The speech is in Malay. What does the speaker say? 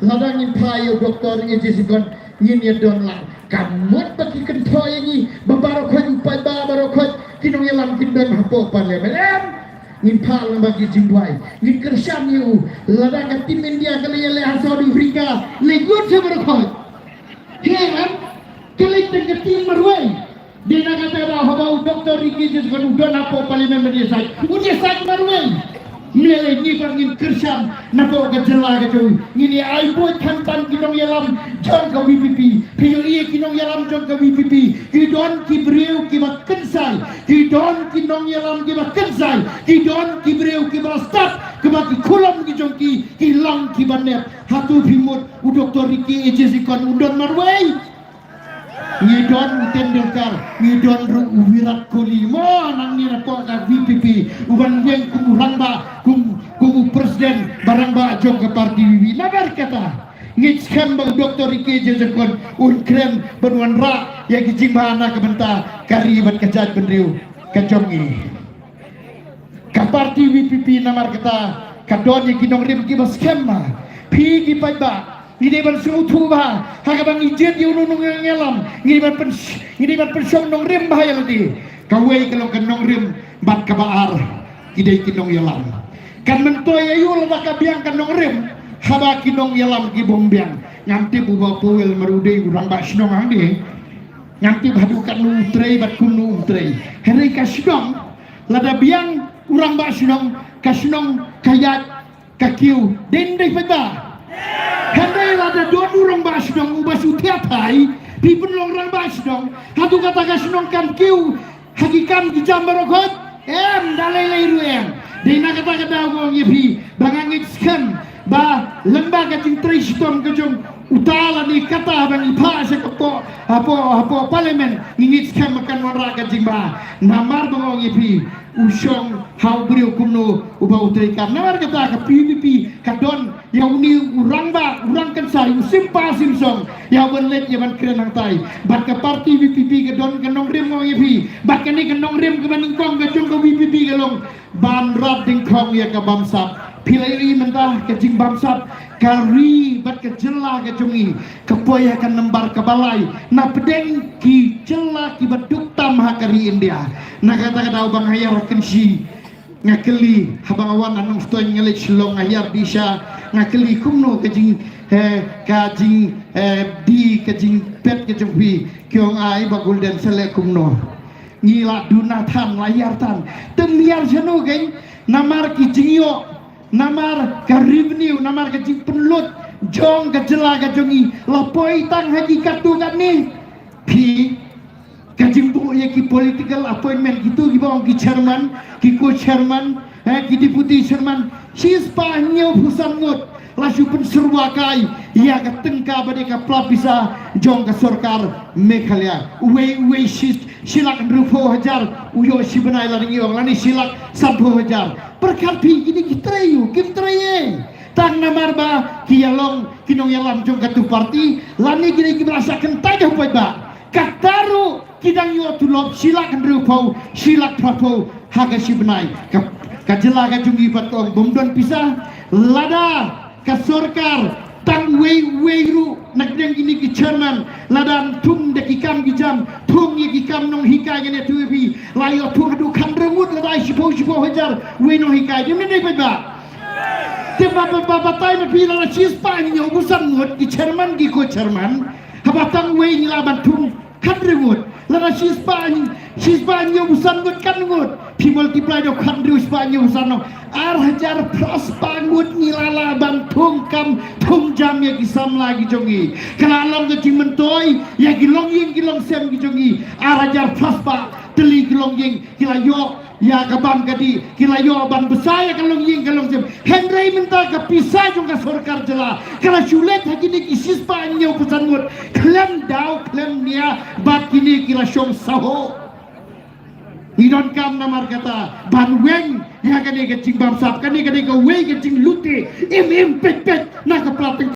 ladangin payo doktor ejesikon nyin don la kamot bagi kentoy ni babarokon pa babarokon kinong yalam kindon hapo parlemen ngin pal bagi jimbai ngin kersyam yu ladang tim India kali le Saudi Afrika le good sebarokon heran kali tengah tim marwai dia kata dah habau doktor ejesikon udon hapo parlemen mediasai udah marwai Mele ni pangin kerjam napo kejela kecu ini ai buat kantan kinong yalam jong ke VPP pilih kinong yalam jong ke VPP kidon kibreu kibat kensai kidon kinong yalam kibat kensai kidon kibreu kibat staf kibat kulam kijong kilang kibanet hatu bimut udoktor Riki ejesikon udon marwai Ngidon Tendulkar, ngidon Virat Kohli, mo nang ni nako ka VPP, uban yang kumurangba, kumu presiden barangba jong ke parti Vivi. Nabar kata, ngitskam bang Dr. Riki Jezekon, krem benuan rak, yang kijimbana kebenta, kari bat kajat bendriu, kajongi. Ka parti VPP namar kata, kadon yang kinong rim kibas kemma, pigi paiba. Ini ban sutu bah, haka bang ijet yu nung ngelam, ini ban pensyong nong rim bahaya lagi. Kawai kalau kenong rim bat kabaar, kidai kinong yalam. Kan mentoy ayu lada kabiang kenong rim, haba kinong yalam ki bombiang. Nganti buba powel merudai urang bak sinong angdi, nganti badukan nu utrei bat kunu utrei. Hari kasinong, lada biang urang bak sinong, kasinong kayat kakiu, dendai pada. Handai lada don urang basdong ubas utiatai pipun long rang basdong hatu kata kasnong kan kiu hakikan di jambarokot dalai lai rueng dina kata wong yepi bangangit skan ba lembaga ting tristom kejong utala ni kata bang ipa sa kapo hapo parlemen ngingit skan makan waraga jimba namar bang yepi usong hau beriu kumno ubau terikan namar kata ka PVP kadon yang ni urang kan sai simpa simsong yang belet yang keren nang tai bat ke parti VPP kadon kanong rim mo yepi bat kani kanong rim ke maningkong ke jong ke VPP kalong ban rat dingkong ya ke bamsap pilai mentah ke jing bamsap kari bat ke jela ke jongi kepoya kan nembar ke balai na pedeng ki jela ki baduk tam hakari India na kata ubang hayar kensi ngakeli habang awan anong stoy ngelit silong ayar bisa ngakeli kumno kajing di kajing pet kajing hui kiong ai bagul dan sele kumno ngila dunatan layar tan temiar jano geng namar kijingyo namar karibniu namar kajing penlut jong kejela kajongi lapoi tang hakikat tu kan ni pi kajing bu ya ki political appointment gitu ki bawang ki chairman ki co-chairman ki deputy chairman sispa nyau pusam ngot lasu penserwakai ya ka tengka badeka pelapisa jong ka sorkar Meghalaya uwe silak rufo hajar uyo sibenai laring yong lani silak sabho hajar perkalpi gini kitreyu kimtreye tang namar ba kiyalong kinong yalam jong ka tu parti lani gini ki merasakan tajah ba kataru kidang yo tulop silak rufo silak prapo haga sibenai ka jela ka jungi batong bomdon pisah lada ka sorkar tang wei ru nakdeng ini ki chairman ladan tung de ki kam ki jam tung ye ki kam nong hikai ne tu bi layo tung du kan remut ladai sipo hajar wei no hikai de ne ba te baba tai me pi la chis pa ni yo busan ngot ki chairman ki ko chairman habatang wei ni laban tung kan remut lada chis pa ni yo busan ngot kan ngot pi multiply do kan du pa ni yo busan no ar hajar pras pangut nilala bang tungkam tung jam ya kisam lagi jongi kalalam ke jing mentoy ya gilong ying gilong sem gijongi ar hajar pras pa teli gilong ying kilayo ya kabam kadi kilayo ban besaya kalong ying kalong sem Henry minta ke pisah jong ka sorkar jela kala sulet hagini kisis pa nyo pesan mut klem dau klem nia bat kini kila syong saho idon kam namar kata ban weng ya kani kecing bamsap kani ka wei kecing lute pet na ka plating